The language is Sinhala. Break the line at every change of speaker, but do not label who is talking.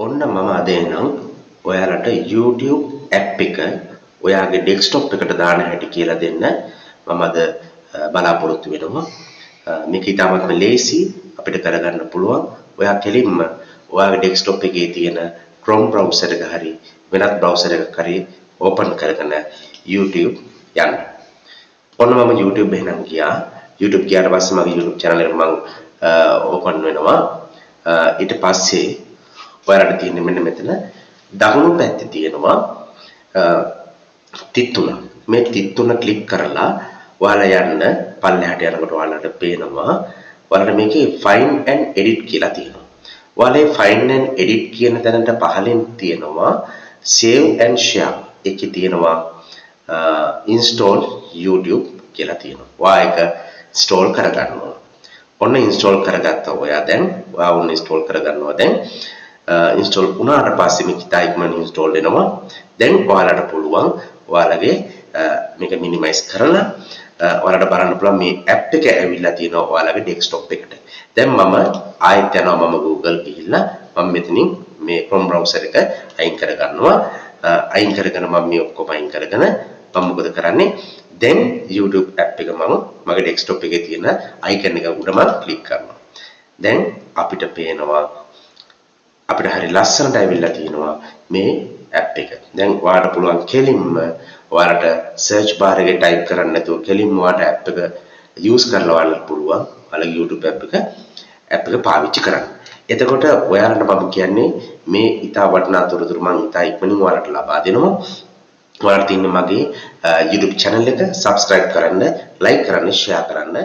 ඔන්න මම අද එනම් ඔයාලට YouTube app එක ඔයාගේ desktop එකට දාන හැටි කියලා දෙන්න මම අද බලාපොරොත්තු වෙනවා. මේක ඉතාමත්ම ලේසි අපිට කරගන්න පුළුවන්. ඔයා කෙලින්ම ඔයාගේ desktop එකේ තියෙන Chrome browser එක හරි වෙනත් browser එකක් හරි open කරගෙන YouTube යන්න. ඔන්න මම YouTube එහෙනම් ගියා. YouTube ගියාට පස්සේ මගේ YouTube channel එක මම open වෙනවා. ඊට පස්සේ ඔයාලට තියෙන්නේ මෙන්න මෙතන දකුණු පැත්තේ තියෙනවා තිත්තුන. මේ තිත්තුන ක්ලික් කරලා ඔයාලා යන්න පල්ලෙහාට යනකොට ඔයාලට පේනවා ඔයාලට මේකේ find and edit කියලා තියෙනවා. ඔයාලා find and edit කියන තැනට පහලින් තියෙනවා save and share. ඒකේ තියෙනවා install YouTube කියලා තියෙනවා. ඔයා ඒක install කරගන්න ඕන. ඔන්න install කරගත්තා ඔයා දැන්. ඔයා ඔන්න install කරගන්නවා දැන්. install වුණාට පස්සේ මේක ඉතා ඉක්මනින් install වෙනවා. දැන් ඔයාලට පුළුවන් ඔයාලගේ මේක minimize කරලා ඔයාලට බලන්න පුළුවන් මේ app එක ඇවිල්ලා තියෙනවා ඔයාලගේ desktop එකට. දැන් මම ආයෙත් යනවා මම Google ගිහිල්ලා මම මෙතනින් මේ Chrome browser එක අයින් කරගන්නවා. අයින් කරගෙන මම මේ ඔක්කොම අයින් කරගෙන මම මොකද කරන්නේ? දැන් YouTube app එක මම මගේ desktop එකේ තියෙන icon එක උඩම ක්ලික් කරනවා. දැන් අපිට පේනවා අපිට හරි ලස්සනට ඇවිල්ලා තියෙනවා මේ app එක. දැන් ඔයාලට පුළුවන් කෙලින්ම ඔයාලට search bar එකේ type කරන්න නැතුව කෙලින්ම ඔයාලට app එක use කරලා ඔයාලට පුළුවන් ඔයාලගේ YouTube app එක පාවිච්චි කරන්න. එතකොට ඔයාලට මම කියන්නේ මේ ඉතා වටිනා තොරතුරු මම ඉතා ඉක්මනින් ඔයාලට ලබා දෙනවා. ඔයාලට තියෙන මගේ YouTube channel එක subscribe කරන්න, like කරන්න, share කරන්න.